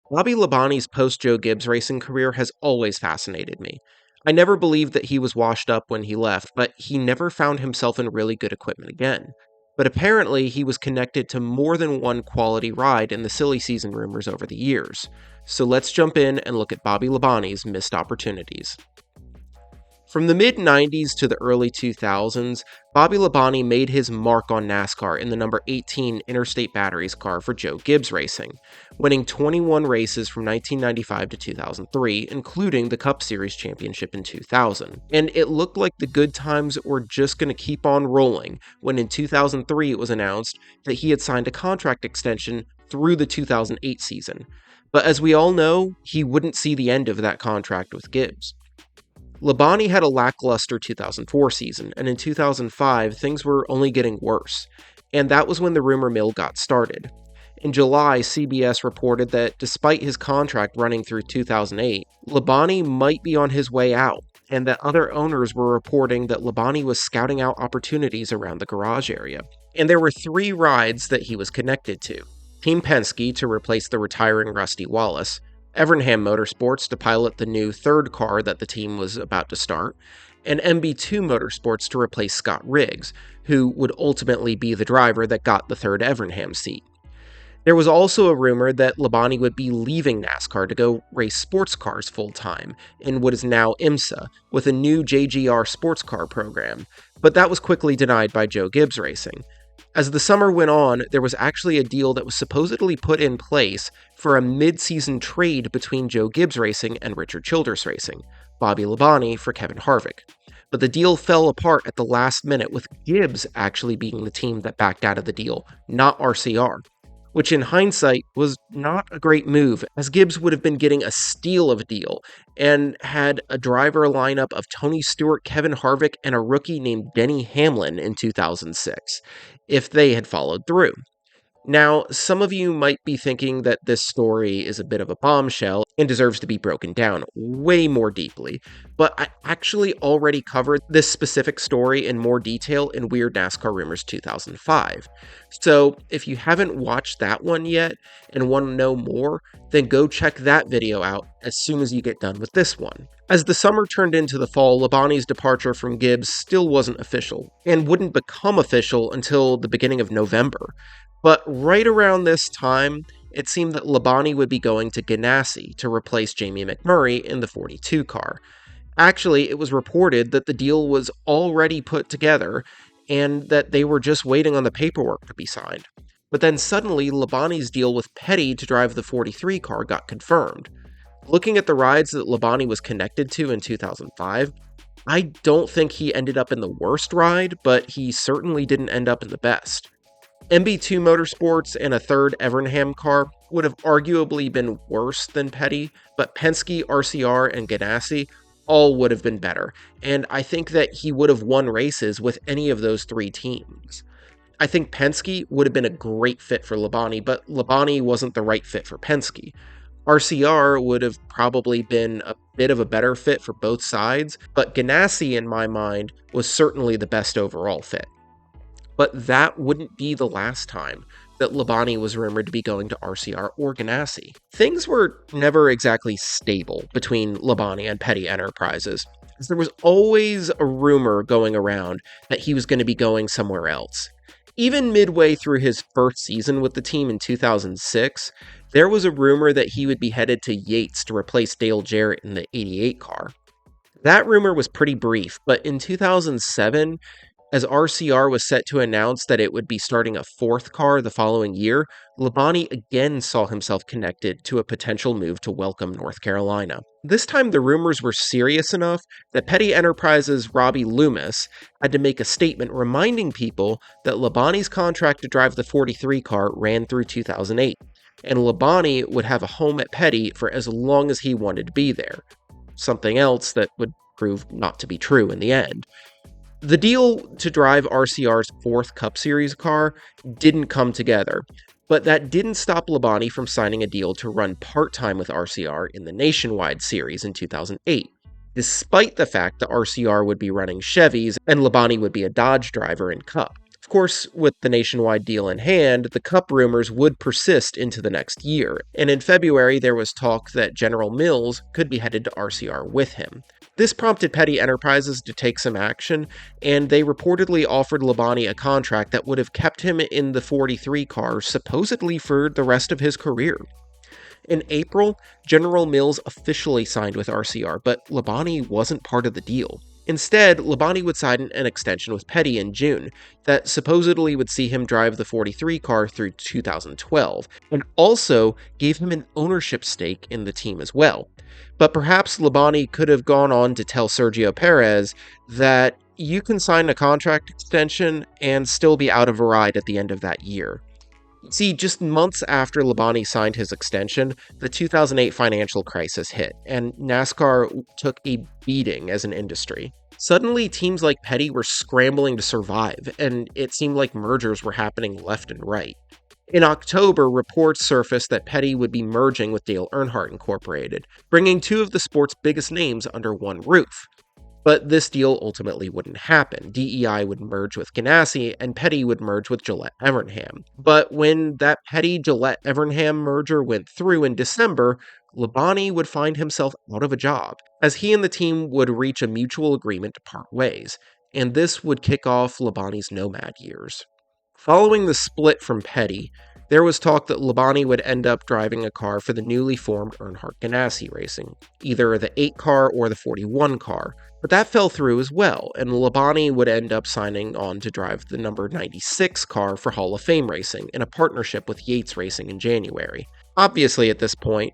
Bobby Labonte's post-Joe Gibbs Racing career has always fascinated me. I never believed that he was washed up when he left, but he never found himself in really good equipment again. But apparently, he was connected to more than one quality ride in the silly season rumors over the years. So let's jump in and look at Bobby Labonte's missed opportunities. From the mid-90s to the early 2000s, Bobby Labonte made his mark on NASCAR in the number 18 Interstate Batteries car for Joe Gibbs Racing, winning 21 races from 1995 to 2003, including the Cup Series championship in 2000. And it looked like the good times were just going to keep on rolling when in 2003 it was announced that he had signed a contract extension through the 2008 season. But as we all know, he wouldn't see the end of that contract with Gibbs. Labonte had a lackluster 2004 season, and in 2005, things were only getting worse, and that was when the rumor mill got started. In July, CBS reported that despite his contract running through 2008, Labonte might be on his way out, and that other owners were reporting that Labonte was scouting out opportunities around the garage area. And there were 3 rides that he was connected to: Team Penske to replace the retiring Rusty Wallace, Evernham Motorsports to pilot the new third car that the team was about to start, and MB2 Motorsports to replace Scott Riggs, who would ultimately be the driver that got the third Evernham seat. There was also a rumor that Labonte would be leaving NASCAR to go race sports cars full-time in what is now IMSA, with a new JGR sports car program, but that was quickly denied by Joe Gibbs Racing. As the summer went on, there was actually a deal that was supposedly put in place for a mid-season trade between Joe Gibbs Racing and Richard Childress Racing, Bobby Labonte for Kevin Harvick. But the deal fell apart at the last minute, with Gibbs actually being the team that backed out of the deal, not RCR, which in hindsight was not a great move, as Gibbs would have been getting a steal of a deal and had a driver lineup of Tony Stewart, Kevin Harvick, and a rookie named Denny Hamlin in 2006, if they had followed through. Now, some of you might be thinking that this story is a bit of a bombshell and deserves to be broken down way more deeply, but I actually already covered this specific story in more detail in Weird NASCAR Rumors 2005. So if you haven't watched that one yet and want to know more, then go check that video out as soon as you get done with this one. As the summer turned into the fall, Labonte's departure from Gibbs still wasn't official, and wouldn't become official until the beginning of November. But right around this time, it seemed that Labonte would be going to Ganassi to replace Jamie McMurray in the 42 car. Actually, it was reported that the deal was already put together and that they were just waiting on the paperwork to be signed. But then suddenly, Labonte's deal with Petty to drive the 43 car got confirmed. Looking at the rides that Labonte was connected to in 2005, I don't think he ended up in the worst ride, but he certainly didn't end up in the best. MB2 Motorsports and a third Evernham car would have arguably been worse than Petty, but Penske, RCR, and Ganassi all would have been better, and I think that he would have won races with any of those 3 teams. I think Penske would have been a great fit for Labonte, but Labonte wasn't the right fit for Penske. RCR would have probably been a bit of a better fit for both sides, but Ganassi, in my mind, was certainly the best overall fit. But that wouldn't be the last time that Labonte was rumored to be going to RCR or Ganassi. Things were never exactly stable between Labonte and Petty Enterprises, as there was always a rumor going around that he was going to be going somewhere else. Even midway through his first season with the team in 2006, there was a rumor that he would be headed to Yates to replace Dale Jarrett in the 88 car. That rumor was pretty brief, but in 2007, as RCR was set to announce that it would be starting a 4th car the following year, Labonte again saw himself connected to a potential move to Welcome, North Carolina. This time the rumors were serious enough that Petty Enterprises' Robbie Loomis had to make a statement reminding people that Labonte's contract to drive the 43 car ran through 2008, and Labonte would have a home at Petty for as long as he wanted to be there. Something else that would prove not to be true in the end. The deal to drive RCR's 4th Cup Series car didn't come together, but that didn't stop Labonte from signing a deal to run part-time with RCR in the Nationwide Series in 2008, despite the fact that RCR would be running Chevys and Labonte would be a Dodge driver in Cup. Of course, with the nationwide deal in hand, the Cup rumors would persist into the next year, and in February there was talk that General Mills could be headed to RCR with him. This prompted Petty Enterprises to take some action, and they reportedly offered Labonte a contract that would have kept him in the 43 car supposedly for the rest of his career. In April, General Mills officially signed with RCR, but Labonte wasn't part of the deal. Instead, Labonte would sign an extension with Petty in June that supposedly would see him drive the 43 car through 2012, and also gave him an ownership stake in the team as well. But perhaps Labonte could have gone on to tell Sergio Perez that you can sign a contract extension and still be out of a ride at the end of that year. See, just months after Labonte signed his extension, the 2008 financial crisis hit, and NASCAR took a beating as an industry. Suddenly, teams like Petty were scrambling to survive, and it seemed like mergers were happening left and right. In October, reports surfaced that Petty would be merging with Dale Earnhardt Incorporated, bringing two of the sport's biggest names under one roof. But this deal ultimately wouldn't happen. DEI would merge with Ganassi, and Petty would merge with Gillette Evernham. But when that Petty-Gillette Evernham merger went through in December, Labonte would find himself out of a job, as he and the team would reach a mutual agreement to part ways, and this would kick off Labonte's Nomad Years. Following the split from Petty, there was talk that Labonte would end up driving a car for the newly formed Earnhardt Ganassi Racing, either the 8 car or the 41 car, but that fell through as well, and Labonte would end up signing on to drive the number 96 car for Hall of Fame Racing in a partnership with Yates Racing in January. Obviously, at this point,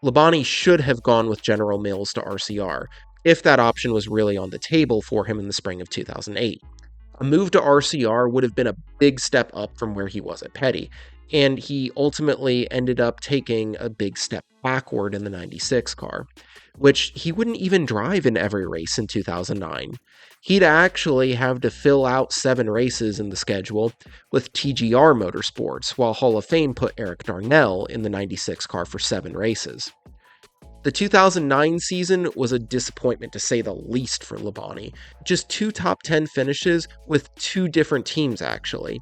Labonte should have gone with General Mills to RCR, if that option was really on the table for him in the spring of 2008. A move to RCR would have been a big step up from where he was at Petty, and he ultimately ended up taking a big step backward in the 96 car, which he wouldn't even drive in every race in 2009. He'd actually have to fill out 7 races in the schedule with TGR Motorsports, while Hall of Fame put Eric Darnell in the 96 car for 7 races. The 2009 season was a disappointment to say the least for Labonte. Just 2 top 10 finishes with 2 different teams, actually.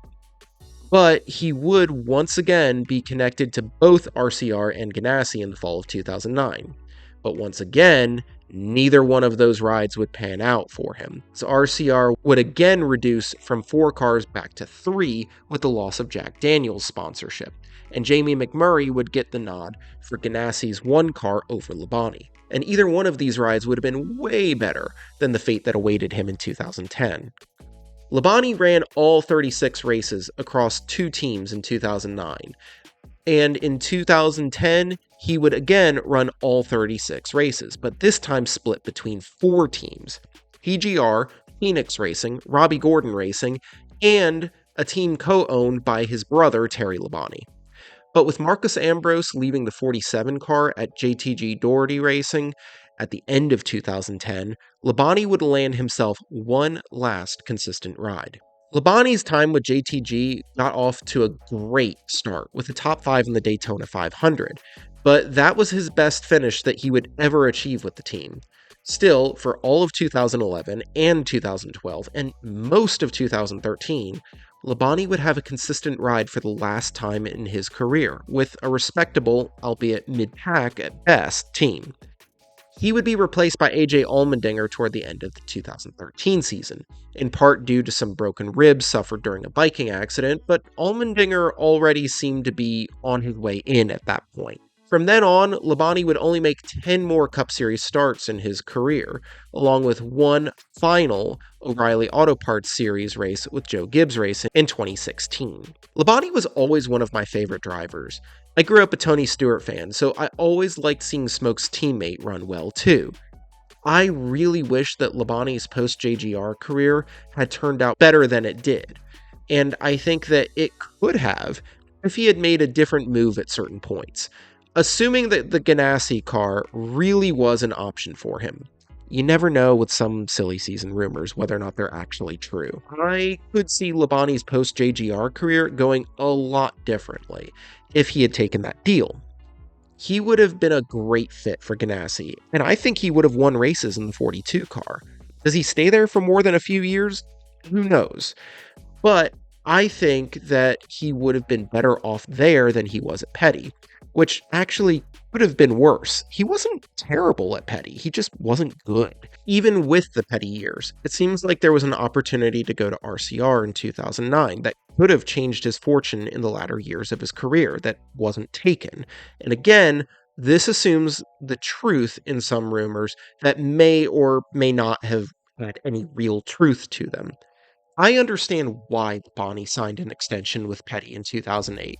But he would once again be connected to both RCR and Ganassi in the fall of 2009. But once again, neither one of those rides would pan out for him. So RCR would again reduce from 4 cars back to 3 with the loss of Jack Daniels' sponsorship, and Jamie McMurray would get the nod for Ganassi's 1 car over Labonte. And either one of these rides would have been way better than the fate that awaited him in 2010. Labonte ran all 36 races across 2 teams in 2009, and in 2010, he would again run all 36 races, but this time split between 4 teams: PGR, Phoenix Racing, Robbie Gordon Racing, and a team co-owned by his brother Terry Labonte. But with Marcus Ambrose leaving the 47 car at JTG Doherty Racing at the end of 2010, Labonte would land himself one last consistent ride. Labonte's time with JTG got off to a great start with a top 5 in the Daytona 500, but that was his best finish that he would ever achieve with the team. Still, for all of 2011 and 2012, and most of 2013, Labonte would have a consistent ride for the last time in his career, with a respectable, albeit mid-pack at best, team. He would be replaced by AJ Allmendinger toward the end of the 2013 season, in part due to some broken ribs suffered during a biking accident, but Allmendinger already seemed to be on his way in at that point. From then on, Labonte would only make 10 more Cup Series starts in his career, along with one final O'Reilly Auto Parts Series race with Joe Gibbs Racing in 2016. Labonte was always one of my favorite drivers. I grew up a Tony Stewart fan, so I always liked seeing Smoke's teammate run well too. I really wish that Labonte's post-JGR career had turned out better than it did, and I think that it could have if he had made a different move at certain points. Assuming that the Ganassi car really was an option for him. You never know with some silly season rumors whether or not they're actually true. I could see Labonte's post-JGR career going a lot differently if he had taken that deal. He would have been a great fit for Ganassi, and I think he would have won races in the 42 car. Does he stay there for more than a few years? Who knows? But I think that he would have been better off there than he was at Petty, which actually could have been worse. He wasn't terrible at Petty, he just wasn't good. Even with the Petty years, it seems like there was an opportunity to go to RCR in 2009 that could have changed his fortune in the latter years of his career that wasn't taken. And again, this assumes the truth in some rumors that may or may not have had any real truth to them. I understand why Bonnie signed an extension with Petty in 2008.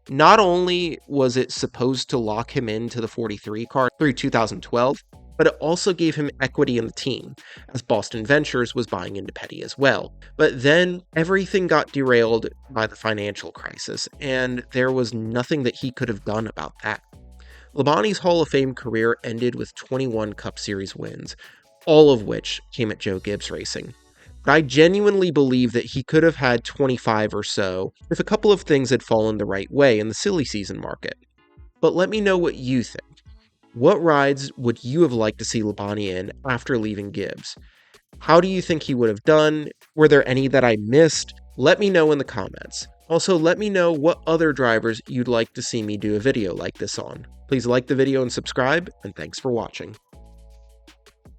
Not only was it supposed to lock him into the 43 car through 2012, but it also gave him equity in the team, as Boston Ventures was buying into Petty as well. But then everything got derailed by the financial crisis, and there was nothing that he could have done about that. Labonte's Hall of Fame career ended with 21 Cup Series wins, all of which came at Joe Gibbs Racing. But I genuinely believe that he could have had 25 or so if a couple of things had fallen the right way in the silly season market. But let me know what you think. What rides would you have liked to see Labonte in after leaving Gibbs? How do you think he would have done? Were there any that I missed? Let me know in the comments. Also, let me know what other drivers you'd like to see me do a video like this on. Please like the video and subscribe, and thanks for watching.